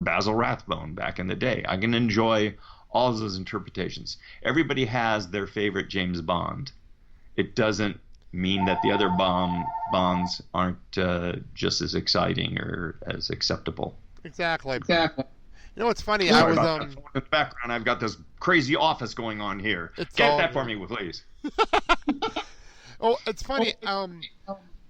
Basil Rathbone back in the day. I can enjoy all of those interpretations. Everybody has their favorite James Bond. It doesn't mean that the other Bonds aren't just as exciting or as acceptable. Exactly. Exactly. You know what's funny? Sorry about that. In the background, I've got this crazy office going on here. Get that for me, please. Oh, it's funny.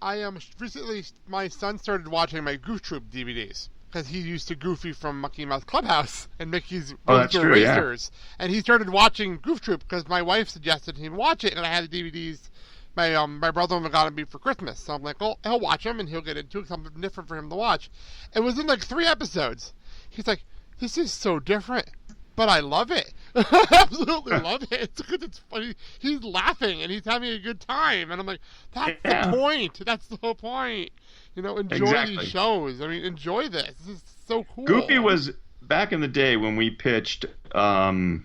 I recently my son started watching my Goof Troop DVDs because he used to Goofy from Monkey Mouse Clubhouse and Mickey's Racers, and he started watching Goof Troop because my wife suggested he watch it, and I had the DVDs. My brother-in-law got me for Christmas, so I'm like, oh, he'll watch them and he'll get into something different for him to watch. It was in like 3 episodes. He's like, this is so different, but I love it. I absolutely love it. It's because it's funny. He's laughing and he's having a good time, and I'm like, that's the point. That's the whole point. You know, enjoy these shows. I mean, enjoy this. This is so cool. Goofy was back in the day when we pitched, actually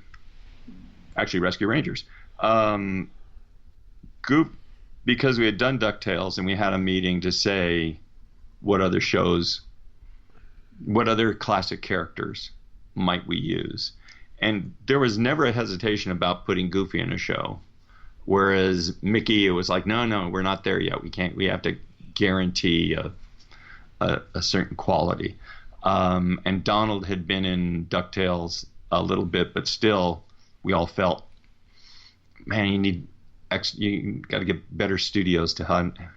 Rescue Rangers. Because we had done Ducktales and we had a meeting to say what other shows, what other classic characters might we use. And there was never a hesitation about putting Goofy in a show. Whereas Mickey, it was like, no, we're not there yet. We have to guarantee a certain quality. And Donald had been in Ducktales a little bit, but still we all felt, man, you got to get better studios to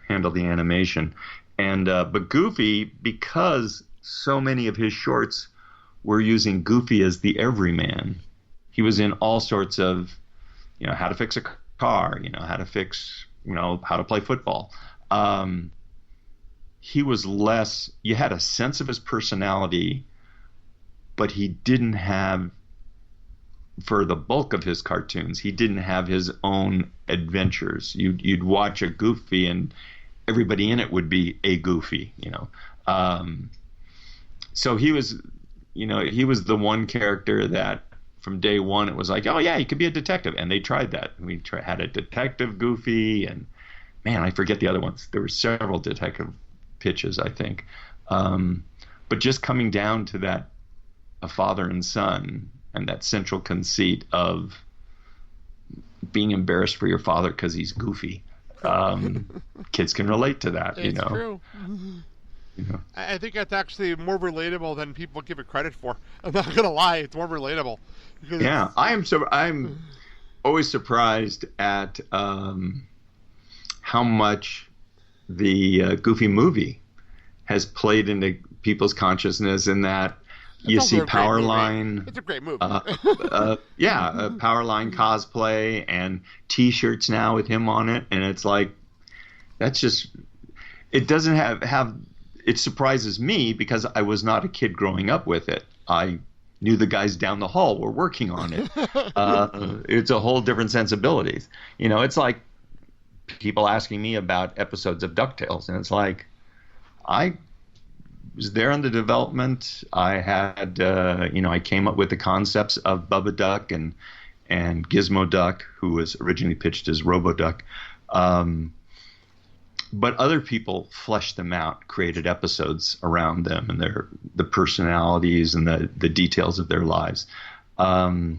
handle the animation. And but Goofy, because so many of his shorts were using Goofy as the everyman, he was in all sorts of, how to fix a car, how to fix, how to play football. He was less, you had a sense of his personality, but he didn't have, for the bulk of his cartoons, he didn't have his own adventures. You'd watch a Goofy and everybody in it would be a Goofy, so he was, he was the one character that from day one it was like, oh yeah, he could be a detective, and they tried that. We had a detective Goofy, and man, I forget the other ones. There were several detective pitches, I think, but just coming down to that, a father and son, and that central conceit of being embarrassed for your father because he's goofy. Kids can relate to that, It's true. I think that's actually more relatable than people give it credit for. I'm not gonna lie, it's more relatable. Yeah, I'm always surprised at how much the Goofy movie has played into people's consciousness, in that you see Powerline. It's a great movie. Powerline cosplay and T-shirts now with him on it, and it's like, that's just, it doesn't have. It surprises me because I was not a kid growing up with it. I knew the guys down the hall were working on it. It's a whole different sensibilities. It's like people asking me about episodes of Ducktales, and it's like, I was there in the development. I had, I came up with the concepts of Bubba Duck and Gizmo Duck, who was originally pitched as Robo Duck. But other people fleshed them out, created episodes around them and the personalities and the details of their lives. I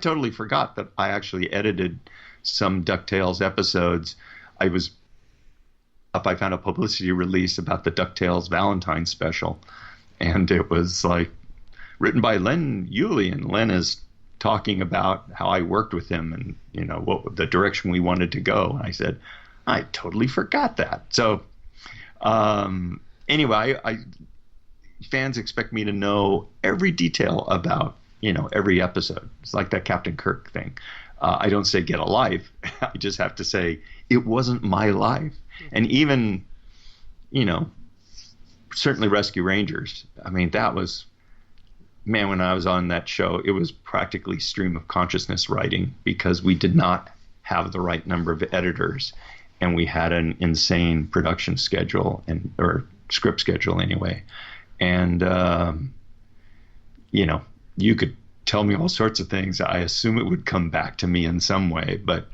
totally forgot that I actually edited some DuckTales episodes. I found a publicity release about the DuckTales Valentine special, and it was like written by Len Yulee, and Len is talking about how I worked with him and what the direction we wanted to go. And I said, I totally forgot that. So anyway, fans expect me to know every detail about every episode. It's like that Captain Kirk thing. I don't say get a life. I just have to say it wasn't my life. And even, certainly Rescue Rangers. I mean, that was, man, when I was on that show, it was practically stream of consciousness writing, because we did not have the right number of editors, and we had an insane production schedule or script schedule anyway. And, you could tell me all sorts of things. I assume it would come back to me in some way, but,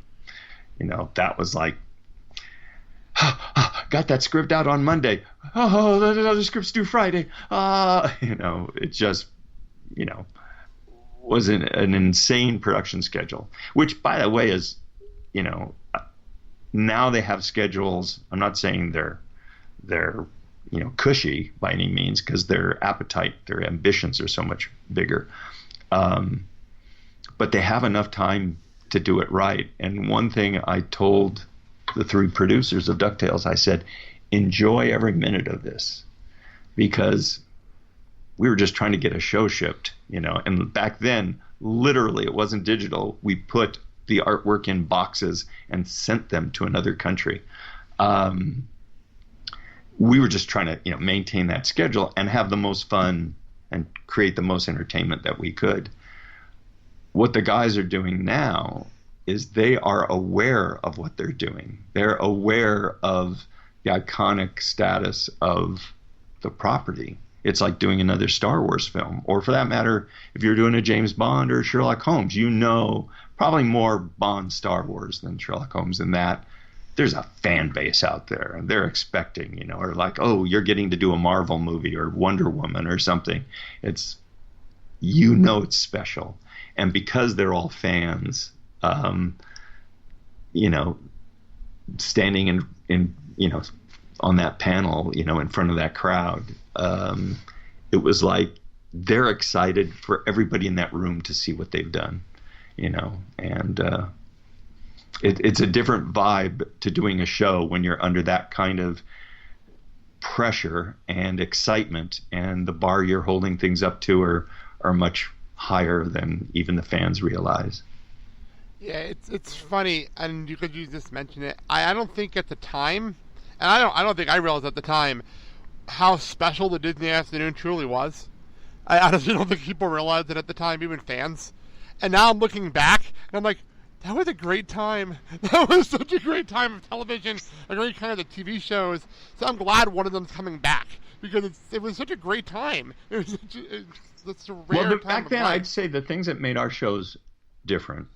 that was like, got that script out on Monday. Oh, the script's due Friday. It just, was an insane production schedule, which, by the way, is, now they have schedules. I'm not saying they're cushy by any means, because their appetite, their ambitions are so much bigger. But they have enough time to do it right. And one thing I told the three producers of DuckTales, I said, enjoy every minute of this, because we were just trying to get a show shipped, and back then, literally, it wasn't digital. We put the artwork in boxes and sent them to another country. We were just trying to, maintain that schedule and have the most fun and create the most entertainment that we could. What the guys are doing now is they are aware of what they're doing. They're aware of the iconic status of the property. It's like doing another Star Wars film, or for that matter, if you're doing a James Bond or Sherlock Holmes, probably more Bond Star Wars than Sherlock Holmes, in that there's a fan base out there, and they're expecting, or like, oh, you're getting to do a Marvel movie or Wonder Woman or something. It's special. And because they're all fans, standing in on that panel, in front of that crowd, it was like they're excited for everybody in that room to see what they've done, and it's a different vibe to doing a show when you're under that kind of pressure and excitement, and the bar you're holding things up to are much higher than even the fans realize. Yeah, it's funny, and you just mention it. I don't think at the time, and I don't think I realized at the time how special the Disney afternoon truly was. I honestly don't think people realized it at the time, even fans. And now I'm looking back, and I'm like, that was a great time. That was such a great time of television, a great kind of the TV shows. So I'm glad one of them's coming back, because it was such a great time. It was such a rare time. Well, back then, I'd say the things that made our shows different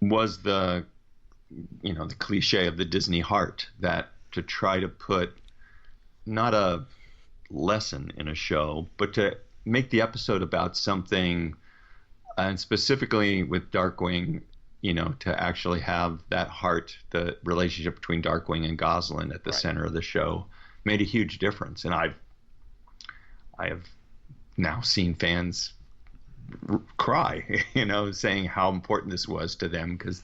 was the cliche of the Disney heart, that to try to put not a lesson in a show, but to make the episode about something, and specifically with Darkwing, to actually have that heart, the relationship between Darkwing and Gosalyn at the center of the show, made a huge difference. And I have now seen fans cry, saying how important this was to them, because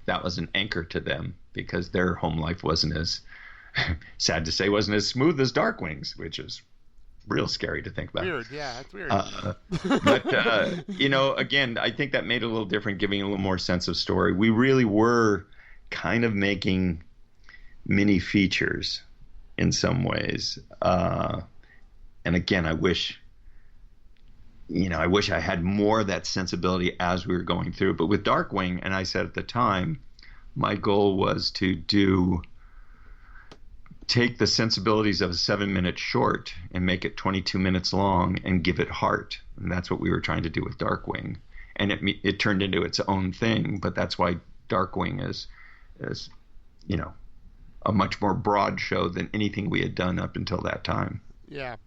that was an anchor to them, because their home life wasn't as sad to say, wasn't as smooth as Darkwing's, which is real scary to think about. Weird, yeah, that's weird. But again, I think that made it a little different, giving a little more sense of story. We really were kind of making mini features in some ways, and again, I wish I had more of that sensibility as we were going through. But with Darkwing, and I said at the time, my goal was to take the sensibilities of a 7-minute short and make it 22 minutes long and give it heart. And that's what we were trying to do with Darkwing. And it turned into its own thing, but that's why Darkwing is a much more broad show than anything we had done up until that time. Yeah.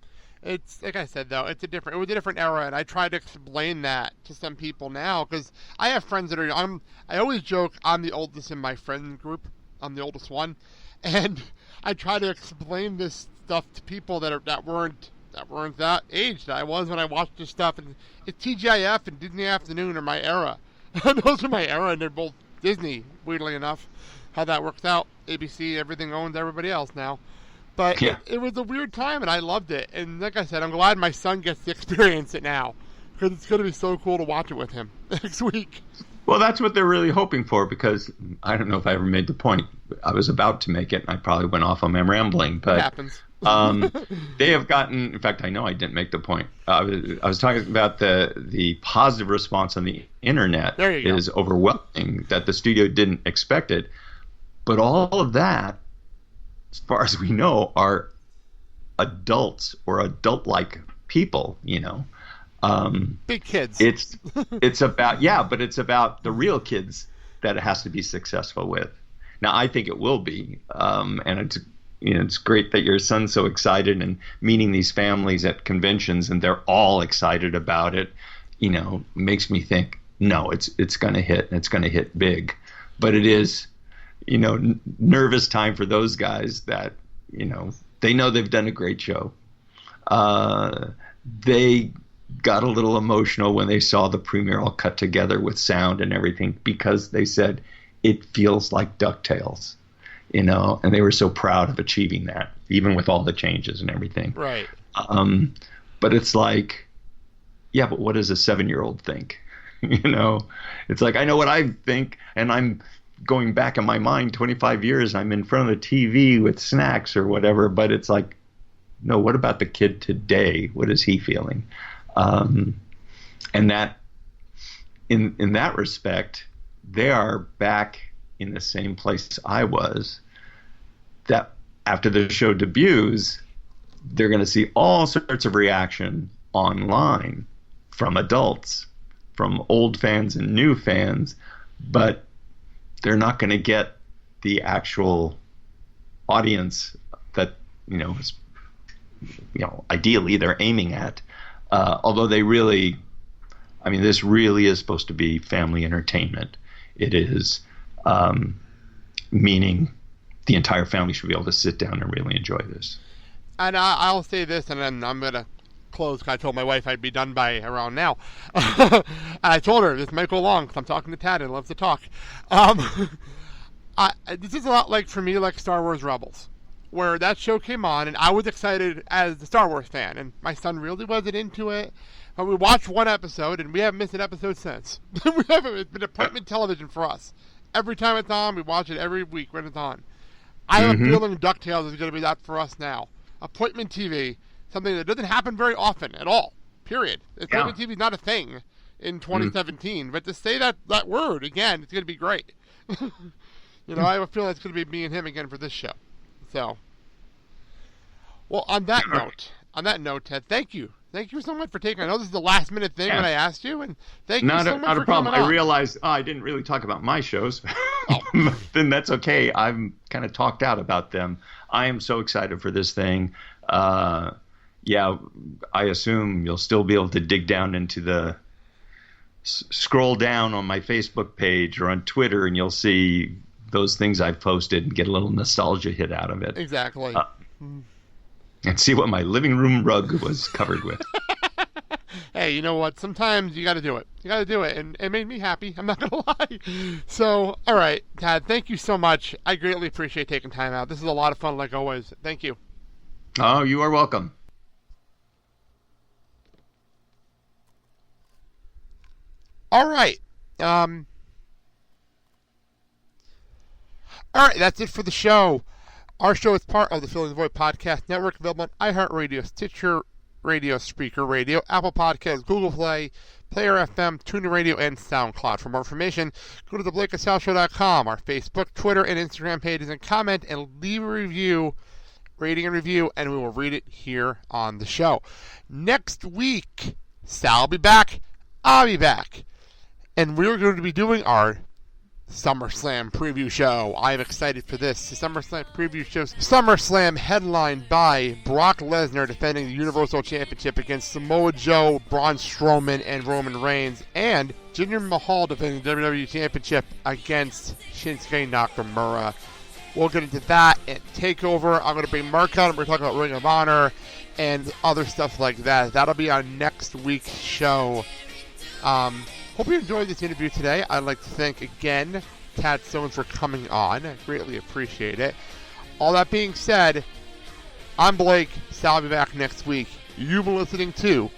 It's like I said, though, it was a different era, and I try to explain that to some people now, because I have friends that I always joke I'm the oldest in my friend group. I'm the oldest one, and I try to explain this stuff to people that weren't that age that I was when I watched this stuff. And it's TGIF and Disney Afternoon are my era. Those are my era, and they're both Disney, weirdly enough. How that works out. ABC, everything owns everybody else now. But yeah. It was a weird time, and I loved it. And like I said, I'm glad my son gets to experience it now, because it's going to be so cool to watch it with him next week. Well, that's what they're really hoping for, because I don't know if I ever made the point. I was about to make it, and I probably went off on my rambling. But it happens. They have gotten, in fact, I know I didn't make the point. I was talking about the positive response on the internet is overwhelming, that the studio didn't expect it. But all of that, as far as we know, are adults or adult-like people, big kids. It's about but it's about the real kids that it has to be successful with. Now, I think it will be, and it's great that your son's so excited and meeting these families at conventions, and they're all excited about it. Makes me think, no, it's going to hit, and it's going to hit big. But it is, nervous time for those guys that, they know they've done a great show. They got a little emotional when they saw the premiere all cut together with sound and everything, because they said it feels like Ducktales, and they were so proud of achieving that, even with all the changes and everything. Right. But it's like, yeah, but what does a 7-year-old think? It's like, I know what I think, and I'm going back in my mind 25 years, I'm in front of the TV with snacks or whatever, but it's like, no, what about the kid today? What is he feeling? And that, in that respect, they are back in the same place I was, that after the show debuts, they're going to see all sorts of reaction online from adults, from old fans and new fans, but they're not going to get the actual audience that, ideally they're aiming at. Although they really, this really is supposed to be family entertainment. It is, meaning the entire family should be able to sit down and really enjoy this. And I'll say this, and then I'm going to close, because I told my wife I'd be done by around now. And I told her this might go long, because I'm talking to Tad and loves to talk. This is a lot like, for me, like Star Wars Rebels, where that show came on, and I was excited as the Star Wars fan, and my son really wasn't into it. But we watched one episode, and we haven't missed an episode since. It's been appointment television for us. Every time it's on, we watch it every week when it's on. I have a feeling DuckTales is going to be that for us now. Appointment TV, something that doesn't happen very often at all, period. Appointment TV is not a thing in 2017, but to say that word again, it's going to be great. I have a feeling it's going to be me and him again for this show. So, well, on that note, Ted, thank you. Thank you so much for taking. I know this is the last minute thing when I asked you, and thank you so much for coming on. Not a problem. I realized I didn't really talk about my shows. Then that's okay. I'm kind of talked out about them. I am so excited for this thing. I assume you'll still be able to dig down into the scroll down on my Facebook page or on Twitter, and you'll see those things I've posted and get a little nostalgia hit out of it. Exactly. And see what my living room rug was covered with. Hey, you know what? Sometimes you got to do it. You got to do it, and it made me happy. I'm not going to lie. So, all right, Tad, thank you so much. I greatly appreciate taking time out. This is a lot of fun, like always. Thank you. Oh, you are welcome. All right. All right, that's it for the show. Our show is part of the Filling the Void Podcast Network, available on iHeartRadio, Stitcher Radio, Spreaker Radio, Apple Podcasts, Google Play, Player FM, TuneIn Radio, and SoundCloud. For more information, go to theblakeandsalshow.com, our Facebook, Twitter, and Instagram pages, and comment and leave a review, rating and review, and we will read it here on the show. Next week, Sal will be back, I'll be back, and we're going to be doing our SummerSlam preview show. I'm excited for this. The SummerSlam preview show. SummerSlam headlined by Brock Lesnar defending the Universal Championship against Samoa Joe, Braun Strowman, and Roman Reigns, and Jinder Mahal defending the WWE Championship against Shinsuke Nakamura. We'll get into that and TakeOver. I'm going to bring Mark out and we're talking about Ring of Honor and other stuff like that. That'll be on next week's show. Hope you enjoyed this interview today. I'd like to thank again Tad Stones for coming on. I greatly appreciate it. All that being said, I'm Blake. Sal will be back next week. You've been listening to